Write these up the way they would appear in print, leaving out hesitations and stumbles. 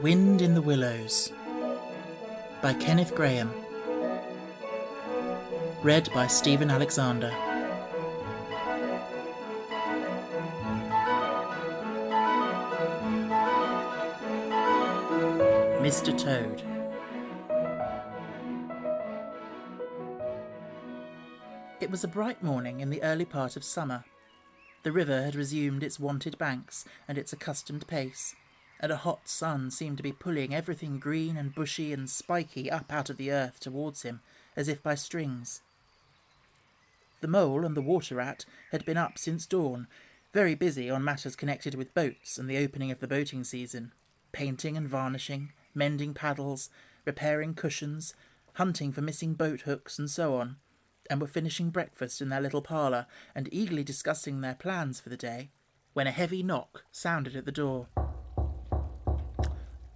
Wind in the Willows by Kenneth Grahame. Read by Stephen Alexander. Mr. Toad. It was a bright morning in the early part of summer. The river had resumed its wonted banks and its accustomed pace, and a hot sun seemed to be pulling everything green and bushy and spiky up out of the earth towards him, as if by strings. The mole and the water rat had been up since dawn, very busy on matters connected with boats and the opening of the boating season, painting and varnishing, mending paddles, repairing cushions, hunting for missing boat hooks, and so on, and were finishing breakfast in their little parlour and eagerly discussing their plans for the day, when a heavy knock sounded at the door.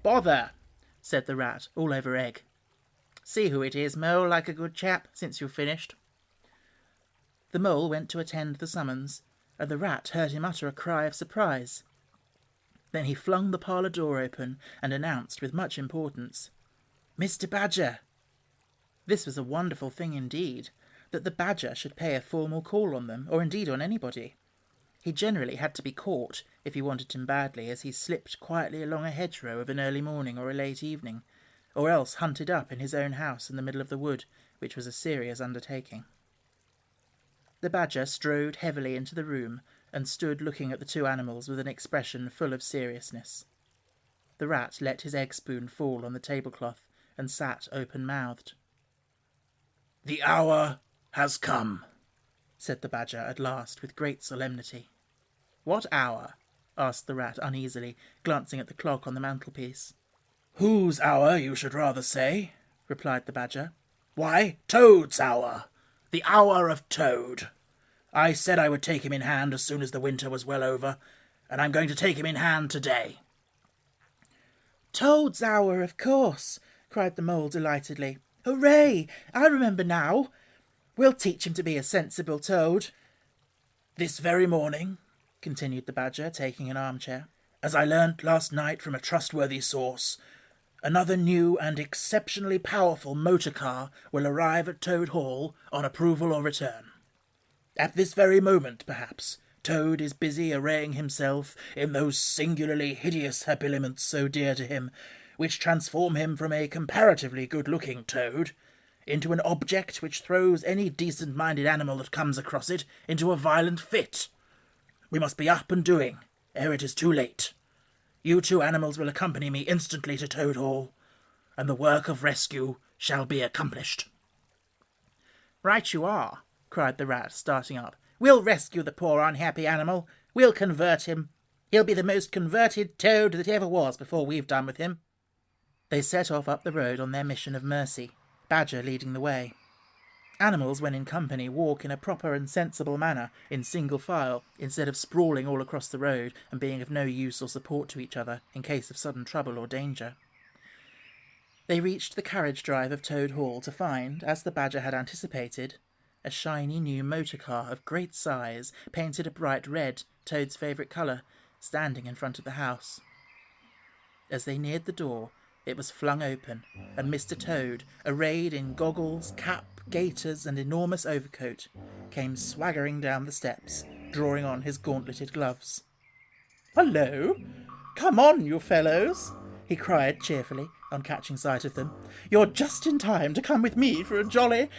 "Bother," said the rat, all over egg. "See who it is, Mole, like a good chap, since you've finished." The mole went to attend the summons, and the rat heard him utter a cry of surprise. Then he flung the parlour door open and announced with much importance, "Mr. Badger." This was a wonderful thing indeed, that the badger should pay a formal call on them, or indeed on anybody. He generally had to be caught, if he wanted him badly, as he slipped quietly along a hedgerow of an early morning or a late evening, or else hunted up in his own house in the middle of the wood, which was a serious undertaking. The badger strode heavily into the room and stood looking at the two animals with an expression full of seriousness. The rat let his egg spoon fall on the tablecloth and sat open-mouthed. "The hour has come," said the badger at last with great solemnity. "What hour?" asked the rat uneasily, glancing at the clock on the mantelpiece. "Whose hour, you should rather say," replied the badger. "Why, Toad's hour. The hour of Toad. I said I would take him in hand as soon as the winter was well over, and I'm going to take him in hand today." "Toad's hour, of course," cried the mole delightedly. "Hooray! I remember now. We'll teach him to be a sensible toad." "This very morning," continued the badger, taking an armchair, "as I learnt last night from a trustworthy source, another new and exceptionally powerful motor car will arrive at Toad Hall on approval or return. At this very moment, perhaps, Toad is busy arraying himself in those singularly hideous habiliments so dear to him, which transform him from a comparatively good-looking toad into an object which throws any decent-minded animal that comes across it into a violent fit. We must be up and doing, ere it is too late. You two animals will accompany me instantly to Toad Hall, and the work of rescue shall be accomplished." "Right you are," cried the rat, starting up. "We'll rescue the poor unhappy animal. We'll convert him. He'll be the most converted toad that ever was before we've done with him." They set off up the road on their mission of mercy, Badger leading the way. Animals, when in company, walk in a proper and sensible manner, in single file, instead of sprawling all across the road and being of no use or support to each other in case of sudden trouble or danger. They reached the carriage drive of Toad Hall to find, as the badger had anticipated, a shiny new motor car of great size, painted a bright red, Toad's favourite colour, standing in front of the house. As they neared the door, it was flung open, and Mr. Toad, arrayed in goggles, cap, gaiters, and enormous overcoat, came swaggering down the steps, drawing on his gauntleted gloves. "Hullo! Come on, you fellows!" he cried cheerfully, on catching sight of them. "You're just in time to come with me for a jolly...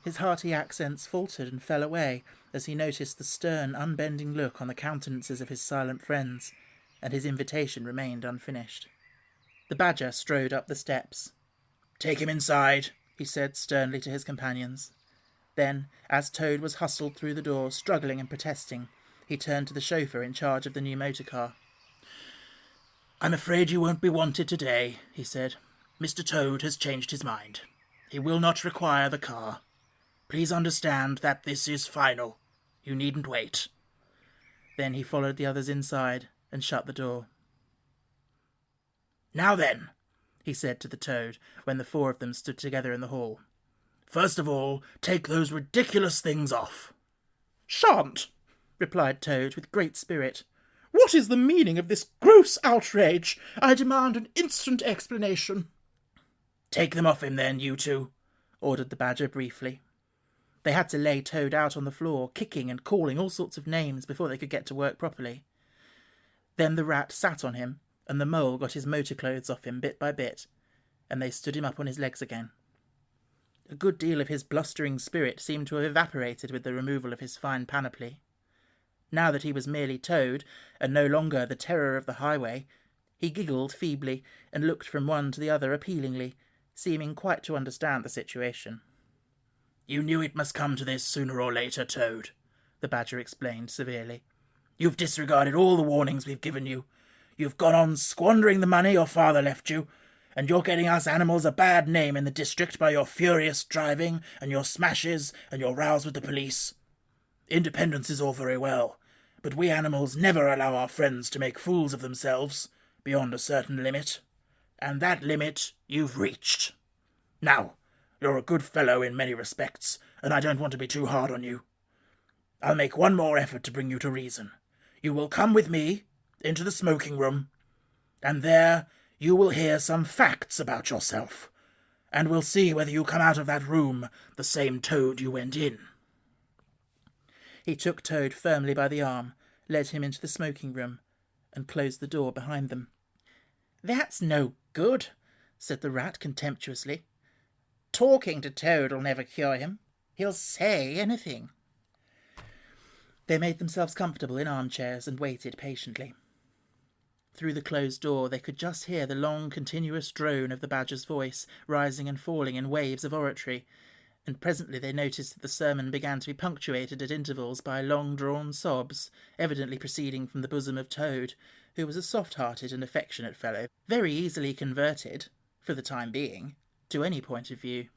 His hearty accents faltered and fell away as he noticed the stern, unbending look on the countenances of his silent friends, and his invitation remained unfinished. The badger strode up the steps. "Take him inside," he said sternly to his companions. Then, as Toad was hustled through the door, struggling and protesting, he turned to the chauffeur in charge of the new motor car. "I'm afraid you won't be wanted today," he said. "Mr. Toad has changed his mind. He will not require the car. Please understand that this is final. You needn't wait." Then he followed the others inside and shut the door. "Now then," he said to the toad, when the four of them stood together in the hall. "First of all, take those ridiculous things off." "Shan't," replied Toad with great spirit. "What is the meaning of this gross outrage? I demand an instant explanation." "Take them off him then, you two," ordered the Badger briefly. They had to lay Toad out on the floor, kicking and calling all sorts of names before they could get to work properly. Then the Rat sat on him, and the Mole got his motor clothes off him bit by bit, and they stood him up on his legs again. A good deal of his blustering spirit seemed to have evaporated with the removal of his fine panoply. Now that he was merely Toad, and no longer the terror of the highway, he giggled feebly and looked from one to the other appealingly, seeming quite to understand the situation. "You knew it must come to this sooner or later, Toad," the Badger explained severely. "You've disregarded all the warnings we've given you. You've gone on squandering the money your father left you, and you're getting us animals a bad name in the district by your furious driving and your smashes and your rows with the police. Independence is all very well, but we animals never allow our friends to make fools of themselves beyond a certain limit, and that limit you've reached. Now, you're a good fellow in many respects, and I don't want to be too hard on you. I'll make one more effort to bring you to reason. You will come with me into the smoking room, and there you will hear some facts about yourself, and we'll see whether you come out of that room the same Toad you went in." He took Toad firmly by the arm, led him into the smoking room, and closed the door behind them. "That's no good," said the Rat contemptuously. "Talking to Toad'll never cure him. He'll say anything." They made themselves comfortable in armchairs and waited patiently. Through the closed door they could just hear the long, continuous drone of the Badger's voice, rising and falling in waves of oratory, and presently they noticed that the sermon began to be punctuated at intervals by long-drawn sobs, evidently proceeding from the bosom of Toad, who was a soft-hearted and affectionate fellow, very easily converted, for the time being, to any point of view.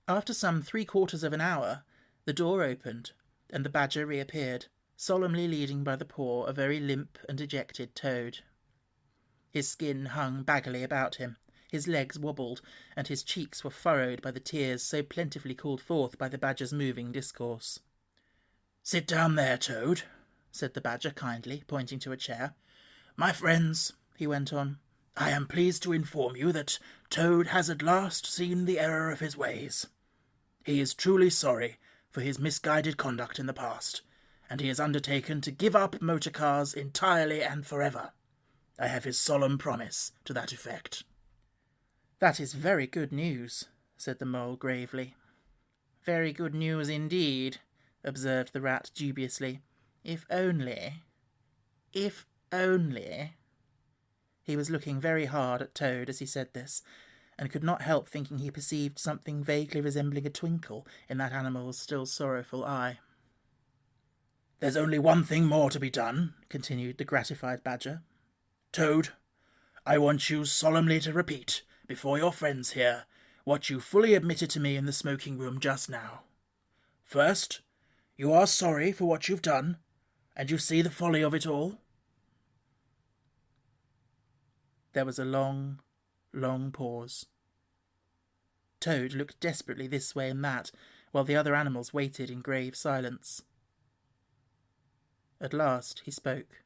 After some 3/4 of an hour, the door opened, and the Badger reappeared, solemnly leading by the paw a very limp and dejected Toad. His skin hung baggily about him, his legs wobbled, and his cheeks were furrowed by the tears so plentifully called forth by the Badger's moving discourse. "Sit down there, Toad," said the Badger kindly, pointing to a chair. "My friends," he went on, "I am pleased to inform you that Toad has at last seen the error of his ways. He is truly sorry for his misguided conduct in the past, and he has undertaken to give up motor cars entirely and forever. I have his solemn promise to that effect." "That is very good news," said the Mole gravely. "Very good news indeed," observed the Rat dubiously. If only... He was looking very hard at Toad as he said this, and could not help thinking he perceived something vaguely resembling a twinkle in that animal's still sorrowful eye. "There's only one thing more to be done," continued the gratified Badger. "Toad, I want you solemnly to repeat, before your friends here, what you fully admitted to me in the smoking room just now. First, you are sorry for what you've done, and you see the folly of it all." There was a long, long pause. Toad looked desperately this way and that, while the other animals waited in grave silence. At last he spoke.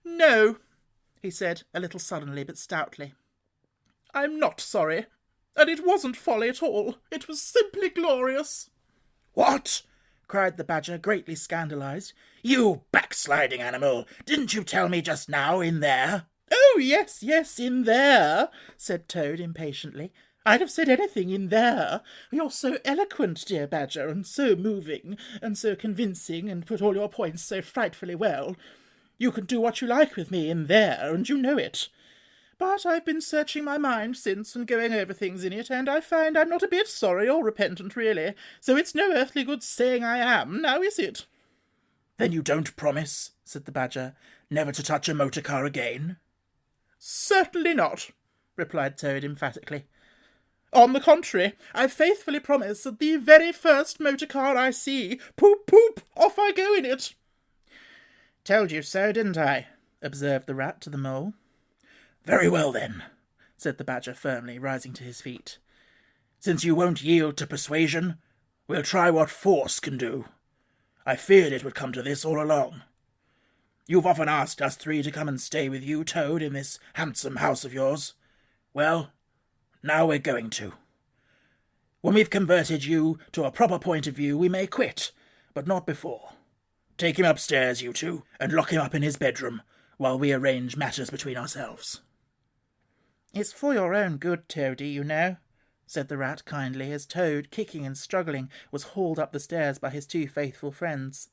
"No," he said, a little sullenly but stoutly. "I'm not sorry, and it wasn't folly at all. It was simply glorious." "What?" cried the Badger, greatly scandalised. "You backsliding animal! Didn't you tell me just now in there?" "Oh, yes, in there," said Toad impatiently. "I'd have said anything in there. You're so eloquent, dear Badger, and so moving, and so convincing, and put all your points so frightfully well. You can do what you like with me in there, and you know it. But I've been searching my mind since and going over things in it, and I find I'm not a bit sorry or repentant, really. So it's no earthly good saying I am, now is it?" "Then you don't promise," said the Badger, "never to touch a motor car again?" "Certainly not," replied Toad emphatically. "On the contrary, I faithfully promise that the very first motor car I see, poop, poop, off I go in it." "Told you so, didn't I?" observed the Rat to the Mole. "Very well, then," said the Badger firmly, rising to his feet. "Since you won't yield to persuasion, we'll try what force can do. I feared it would come to this all along. You've often asked us three to come and stay with you, Toad, in this handsome house of yours. Well, now we're going to. When we've converted you to a proper point of view, we may quit, but not before. Take him upstairs, you two, and lock him up in his bedroom, while we arrange matters between ourselves." "It's for your own good, Toady, you know," said the rat kindly, as Toad, kicking and struggling, was hauled up the stairs by his two faithful friends.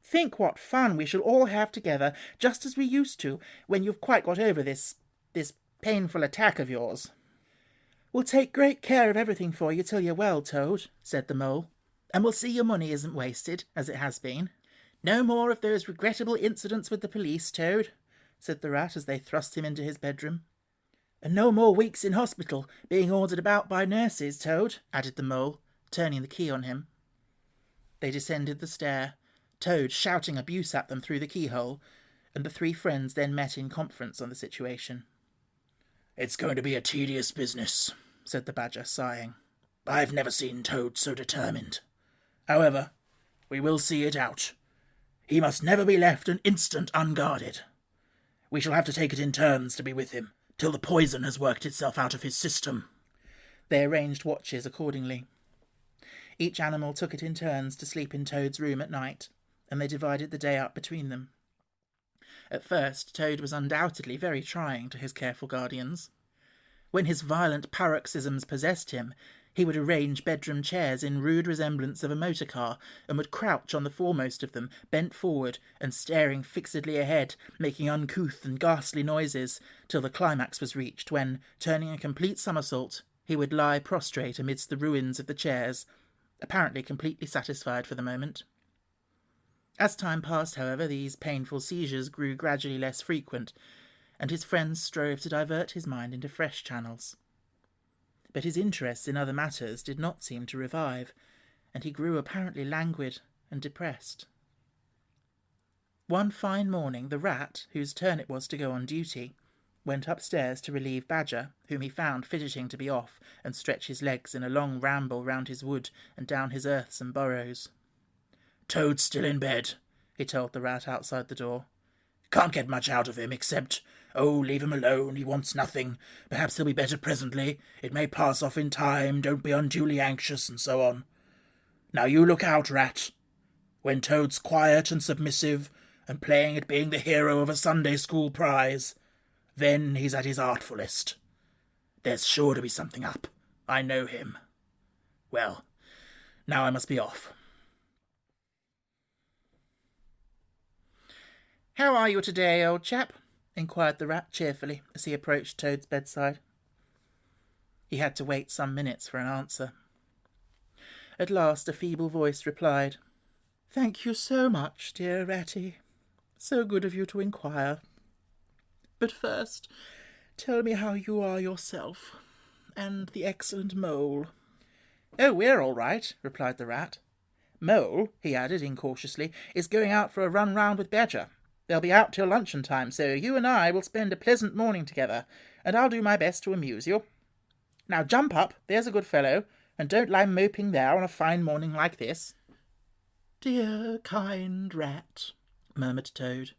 "Think what fun we shall all have together, just as we used to, when you've quite got over this painful attack of yours." "We'll take great care of everything for you till you're well, Toad," said the mole, "and we'll see your money isn't wasted, as it has been. No more of those regrettable incidents with the police, Toad," said the rat as they thrust him into his bedroom. "And no more weeks in hospital, being ordered about by nurses, Toad," added the mole, turning the key on him. They descended the stair, Toad shouting abuse at them through the keyhole, and the three friends then met in conference on the situation. "It's going to be a tedious business," said the badger, sighing. "I've never seen Toad so determined. However, we will see it out. He must never be left an instant unguarded. We shall have to take it in turns to be with him, till the poison has worked itself out of his system." They arranged watches accordingly. Each animal took it in turns to sleep in Toad's room at night, and they divided the day up between them. At first, Toad was undoubtedly very trying to his careful guardians. When his violent paroxysms possessed him, he would arrange bedroom chairs in rude resemblance of a motor car, and would crouch on the foremost of them, bent forward and staring fixedly ahead, making uncouth and ghastly noises, till the climax was reached, when, turning a complete somersault, he would lie prostrate amidst the ruins of the chairs, apparently completely satisfied for the moment. As time passed, however, these painful seizures grew gradually less frequent, and his friends strove to divert his mind into fresh channels. But his interests in other matters did not seem to revive, and he grew apparently languid and depressed. One fine morning the rat, whose turn it was to go on duty, went upstairs to relieve Badger, whom he found fidgeting to be off and stretch his legs in a long ramble round his wood and down his earths and burrows. "Toad's still in bed," he told the rat outside the door. "Can't get much out of him, except, 'Oh, leave him alone, he wants nothing. Perhaps he'll be better presently. It may pass off in time. Don't be unduly anxious,' and so on. Now you look out, Rat. When Toad's quiet and submissive, and playing at being the hero of a Sunday school prize, then he's at his artfullest. There's sure to be something up. I know him. Well, now I must be off." "How are you today, old chap?" inquired the rat cheerfully as he approached Toad's bedside. He had to wait some minutes for an answer. At last a feeble voice replied, "Thank you so much, dear Ratty. So good of you to inquire. But first, tell me how you are yourself, and the excellent Mole." "Oh, we're all right," replied the rat. "Mole," he added incautiously, "is going out for a run round with Badger. They'll be out till luncheon time, so you and I will spend a pleasant morning together, and I'll do my best to amuse you. Now jump up, there's a good fellow, and don't lie moping there on a fine morning like this." "Dear, kind rat," murmured Toad,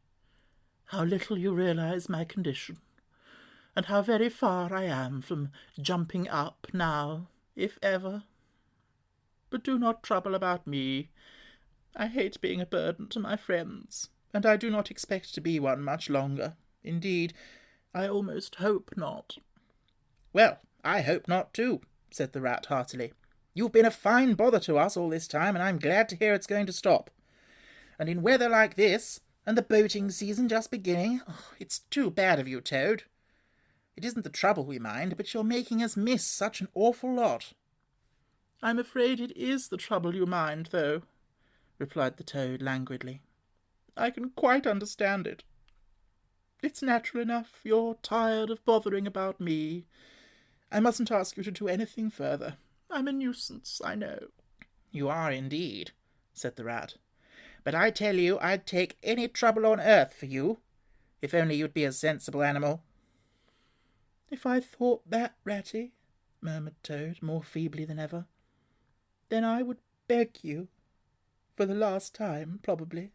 "how little you realise my condition, and how very far I am from jumping up now, if ever. But do not trouble about me. I hate being a burden to my friends, and I do not expect to be one much longer. Indeed, I almost hope not." "Well, I hope not too," said the rat heartily. "You've been a fine bother to us all this time, and I'm glad to hear it's going to stop. And in weather like this, and the boating season just beginning, it's too bad of you, Toad. It isn't the trouble we mind, but you're making us miss such an awful lot." "I'm afraid it is the trouble you mind, though," replied the Toad languidly. "I can quite understand it. It's natural enough. You're tired of bothering about me. I mustn't ask you to do anything further. I'm a nuisance, I know." "You are indeed," said the rat. "But I tell you I'd take any trouble on earth for you, if only you'd be a sensible animal." "If I thought that, Ratty," murmured Toad, more feebly than ever, "then I would beg you, For the last time, probably.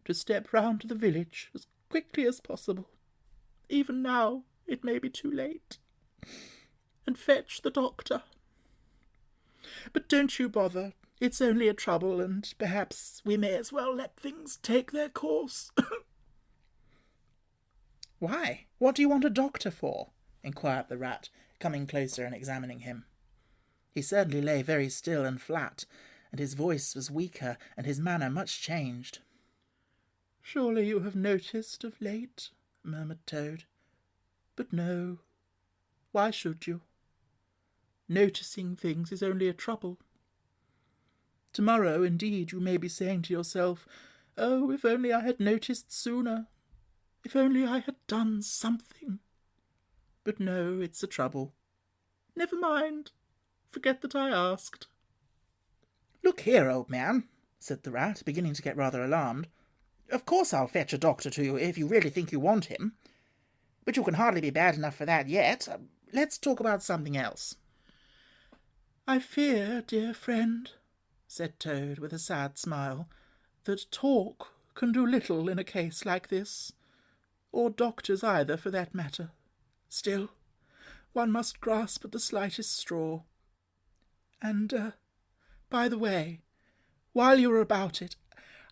To step round to the village as quickly as possible. Even now it may be too late. And fetch the doctor. But don't you bother. It's only a trouble, and perhaps we may as well let things take their course. Why? What do you want a doctor for? Inquired the rat, coming closer and examining him. He certainly lay very still and flat, and his voice was weaker and his manner much changed. Surely you have noticed of late, murmured Toad. But no. Why should you? Noticing things is only a trouble. Tomorrow, indeed, you may be saying to yourself, "Oh, if only I had noticed sooner. If only I had done something." But no, it's a trouble. Never mind. Forget that I asked. Look here, old man, said the rat, beginning to get rather alarmed. Of course I'll fetch a doctor to you if you really think you want him. But you can hardly be bad enough for that yet. Let's talk about something else. I fear, dear friend, said Toad with a sad smile, that talk can do little in a case like this, or doctors either for that matter. Still, one must grasp at the slightest straw. And, by the way, while you're about it,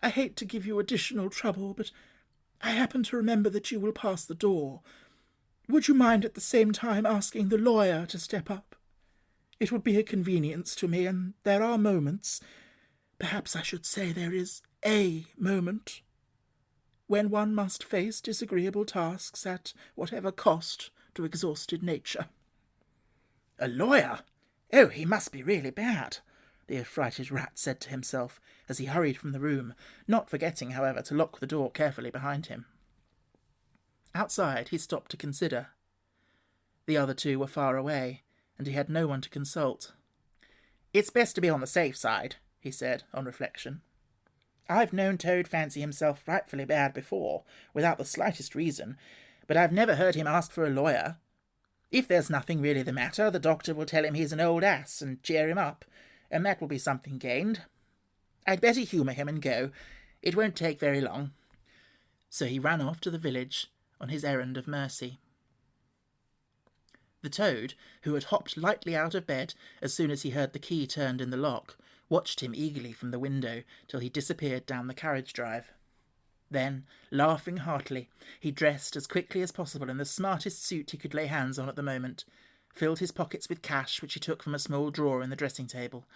I hate to give you additional trouble, but I happen to remember that you will pass the door. Would you mind at the same time asking the lawyer to step up? It would be a convenience to me, and there are moments, perhaps I should say there is a moment, when one must face disagreeable tasks at whatever cost to exhausted nature. A lawyer? Oh, he must be really bad, the affrighted rat said to himself as he hurried from the room, not forgetting, however, to lock the door carefully behind him. Outside he stopped to consider. The other two were far away, and he had no one to consult. It's best to be on the safe side, he said, on reflection. I've known Toad fancy himself frightfully bad before, without the slightest reason, but I've never heard him ask for a lawyer. If there's nothing really the matter, the doctor will tell him he's an old ass and cheer him up, and that will be something gained. I'd better humour him and go. It won't take very long. So he ran off to the village on his errand of mercy. The Toad, who had hopped lightly out of bed as soon as he heard the key turned in the lock, watched him eagerly from the window till he disappeared down the carriage drive. Then, laughing heartily, he dressed as quickly as possible in the smartest suit he could lay hands on at the moment, filled his pockets with cash which he took from a small drawer in the dressing-table,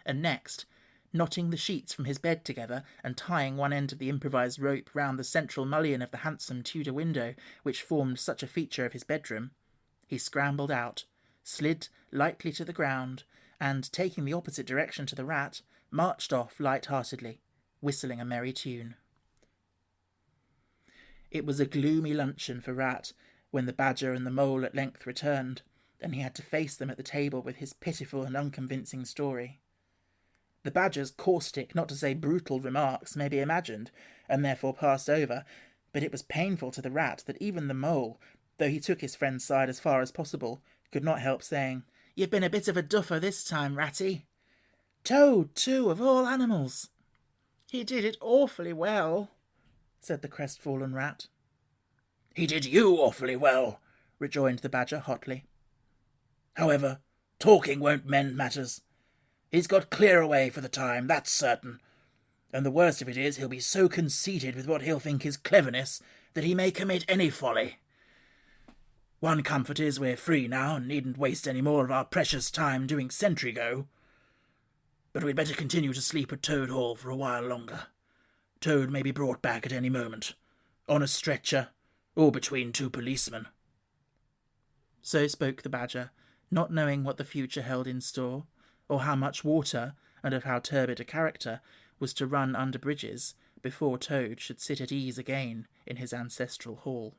and next, knotting the sheets from his bed together and tying one end of the improvised rope round the central mullion of the handsome Tudor window which formed such a feature of his bedroom, he scrambled out, slid lightly to the ground, and, taking the opposite direction to the rat, marched off light-heartedly, whistling a merry tune. It was a gloomy luncheon for Rat when the Badger and the Mole at length returned, and he had to face them at the table with his pitiful and unconvincing story. The Badger's caustic, not to say brutal, remarks may be imagined, and therefore passed over, but it was painful to the Rat that even the Mole, though he took his friend's side as far as possible, could not help saying, "You've been a bit of a duffer this time, Ratty." "Toad, too, of all animals." "He did it awfully well," said the crestfallen Rat. "He did you awfully well," rejoined the Badger hotly. "However, talking won't mend matters. He's got clear away for the time, that's certain. And the worst of it is he'll be so conceited with what he'll think is cleverness that he may commit any folly. One comfort is we're free now and needn't waste any more of our precious time doing sentry go. But we'd better continue to sleep at Toad Hall for a while longer. Toad may be brought back at any moment, on a stretcher, or between two policemen." So spoke the Badger, not knowing what the future held in store, or how much water, and of how turbid a character, was to run under bridges before Toad should sit at ease again in his ancestral hall.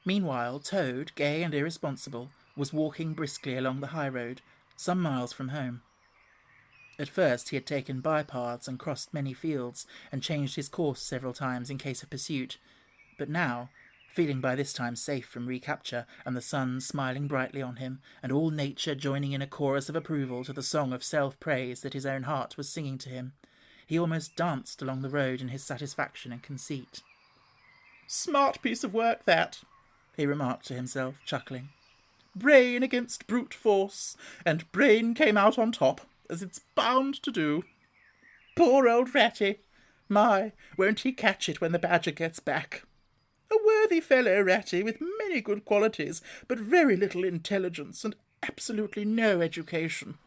Meanwhile, Toad, gay and irresponsible, was walking briskly along the high road, some miles from home. At first he had taken bypaths and crossed many fields, and changed his course several times in case of pursuit, but now, Feeling by this time safe from recapture, and the sun smiling brightly on him, and all nature joining in a chorus of approval to the song of self-praise that his own heart was singing to him, he almost danced along the road in his satisfaction and conceit. "Smart piece of work, that," he remarked to himself, chuckling. "Brain against brute force, and brain came out on top, as it's bound to do. Poor old Ratty! My, won't he catch it when the badger gets back? A worthy fellow, Ratty, with many good qualities, but very little intelligence and absolutely no education.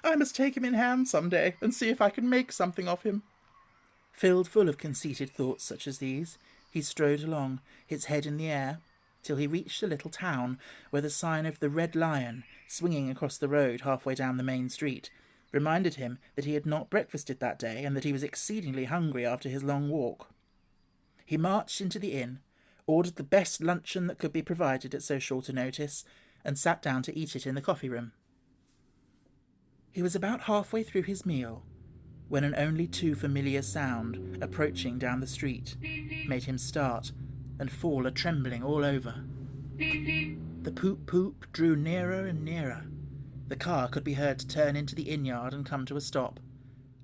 I must take him in hand some day and see if I can make something of him." Filled full of conceited thoughts such as these, he strode along, his head in the air, till he reached a little town where the sign of the Red Lion, swinging across the road halfway down the main street, reminded him that he had not breakfasted that day and that he was exceedingly hungry after his long walk. He marched into the inn, ordered the best luncheon that could be provided at so short a notice, and sat down to eat it in the coffee-room. He was about halfway through his meal when an only too familiar sound, approaching down the street, made him start and fall a-trembling all over. The poop-poop drew nearer and nearer. The car could be heard to turn into the inn-yard and come to a stop,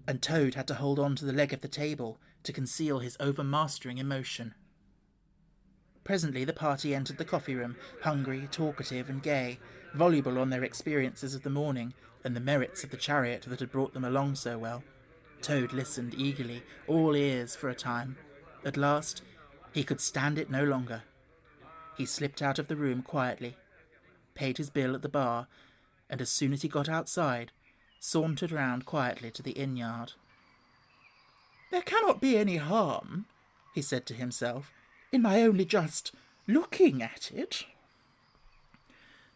and Toad had to hold on to the leg of the table to conceal his overmastering emotion. Presently the party entered the coffee-room, hungry, talkative, and gay, voluble on their experiences of the morning and the merits of the chariot that had brought them along so well. Toad listened eagerly, all ears for a time. At last he could stand it no longer. He slipped out of the room quietly, paid his bill at the bar, and as soon as he got outside, sauntered round quietly to the inn-yard. "There cannot be any harm," he said to himself, "in my only just looking at it."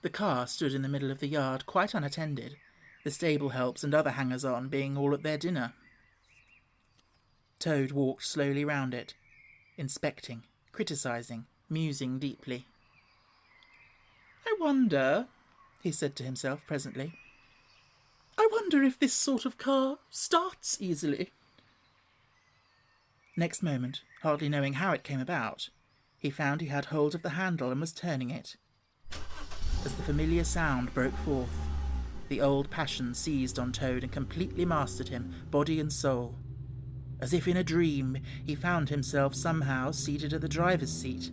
The car stood in the middle of the yard, quite unattended, the stable helps and other hangers-on being all at their dinner. Toad walked slowly round it, inspecting, criticising, musing deeply. "I wonder," he said to himself presently, "I wonder if this sort of car starts easily." Next moment, hardly knowing how it came about, he found he had hold of the handle and was turning it. As the familiar sound broke forth, the old passion seized on Toad and completely mastered him, body and soul. As if in a dream, he found himself somehow seated at the driver's seat.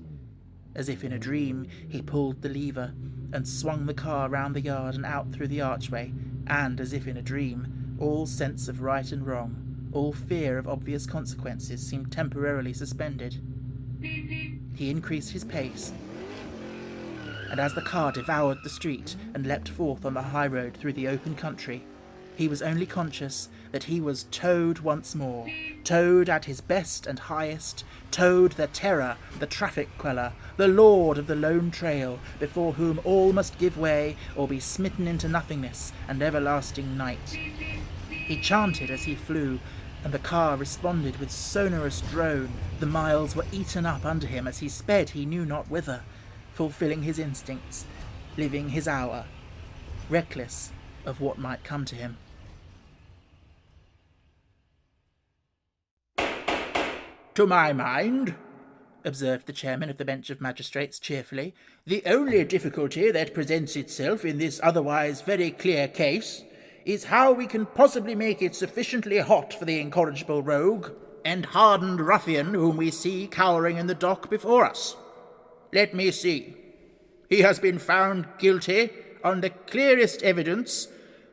As if in a dream, he pulled the lever and swung the car round the yard and out through the archway, and, as if in a dream, all sense of right and wrong, all fear of obvious consequences seemed temporarily suspended. He increased his pace, and as the car devoured the street and leapt forth on the high road through the open country, he was only conscious that he was Toad once more, Toad at his best and highest, Toad the terror, the traffic queller, the lord of the lone trail, before whom all must give way or be smitten into nothingness and everlasting night. He chanted as he flew, and the car responded with sonorous drone. The miles were eaten up under him as he sped he knew not whither, fulfilling his instincts, living his hour, reckless of what might come to him. "To my mind," observed the chairman of the bench of magistrates cheerfully, "the only difficulty that presents itself in this otherwise very clear case is how we can possibly make it sufficiently hot for the incorrigible rogue and hardened ruffian whom we see cowering in the dock before us. Let me see. He has been found guilty on the clearest evidence,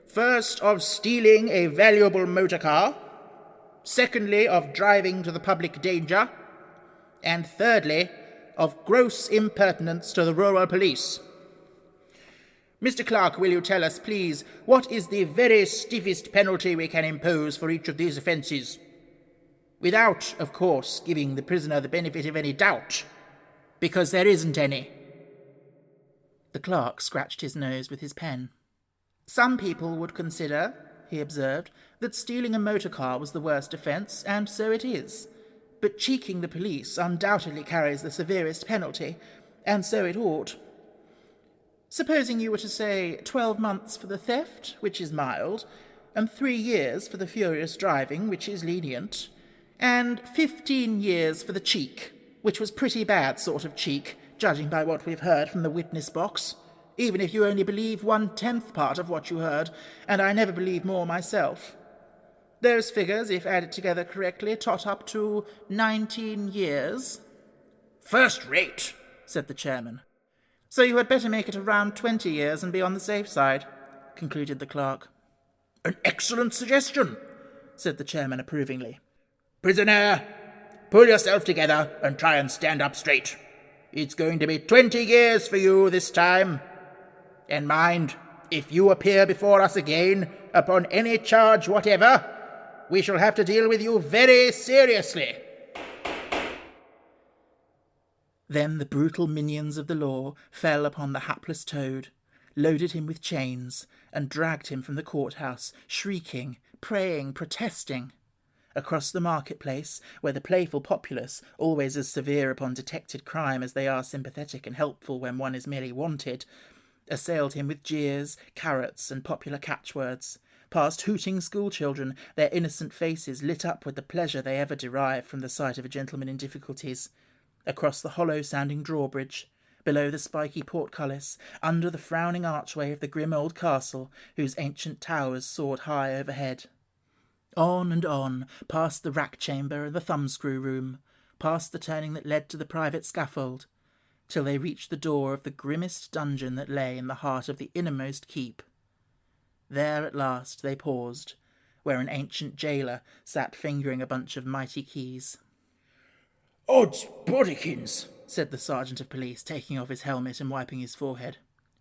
first of stealing a valuable motor car, secondly of driving to the public danger, and thirdly of gross impertinence to the rural police. Mr. Clerk, will you tell us, please, what is the very stiffest penalty we can impose for each of these offences? Without, of course, giving the prisoner the benefit of any doubt, because there isn't any." The clerk scratched his nose with his pen. "Some people would consider," he observed, "that stealing a motor car was the worst offence, and so it is. But cheeking the police undoubtedly carries the severest penalty, and so it ought. Supposing you were to say 12 months for the theft, which is mild, and 3 years for the furious driving, which is lenient, and 15 years for the cheek, which was pretty bad sort of cheek, judging by what we've heard from the witness box, even if you only believe 1/10 part of what you heard, and I never believe more myself. Those figures, if added together correctly, tot up to 19 years. First rate, said the chairman. So you had better make it around 20 years and be on the safe side, concluded the clerk. An excellent suggestion, said the chairman approvingly. Prisoner, pull yourself together and try and stand up straight. It's going to be 20 years for you this time. And mind, if you appear before us again upon any charge whatever, we shall have to deal with you very seriously. Then the brutal minions of the law fell upon the hapless Toad, loaded him with chains, and dragged him from the courthouse, shrieking, praying, protesting. Across the marketplace, where the playful populace, always as severe upon detected crime as they are sympathetic and helpful when one is merely wanted, assailed him with jeers, carrots, and popular catchwords, past hooting schoolchildren, their innocent faces lit up with the pleasure they ever derive from the sight of a gentleman in difficulties, across the hollow-sounding drawbridge, below the spiky portcullis, under the frowning archway of the grim old castle, whose ancient towers soared high overhead. On and on, past the rack-chamber and the thumbscrew room, past the turning that led to the private scaffold, till they reached the door of the grimmest dungeon that lay in the heart of the innermost keep. There at last they paused, where an ancient jailer sat fingering a bunch of mighty keys. Odds bodikins, said the sergeant of police, taking off his helmet and wiping his forehead.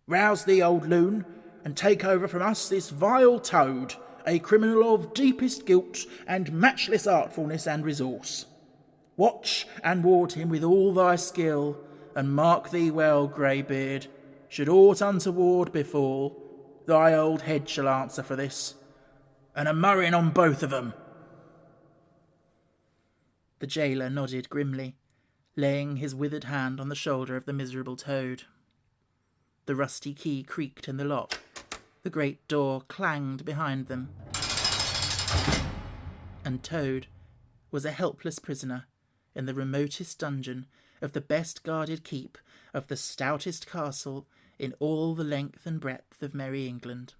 Rouse thee, old loon, and take over from us this vile Toad, a criminal of deepest guilt and matchless artfulness and resource. Watch and ward him with all thy skill, and mark thee well, greybeard, should aught untoward befall, thy old head shall answer for this, and a murrain on both of 'em. The jailer nodded grimly, laying his withered hand on the shoulder of the miserable Toad. The rusty key creaked in the lock. The great door clanged behind them. And Toad was a helpless prisoner in the remotest dungeon of the best guarded keep of the stoutest castle in all the length and breadth of merry England.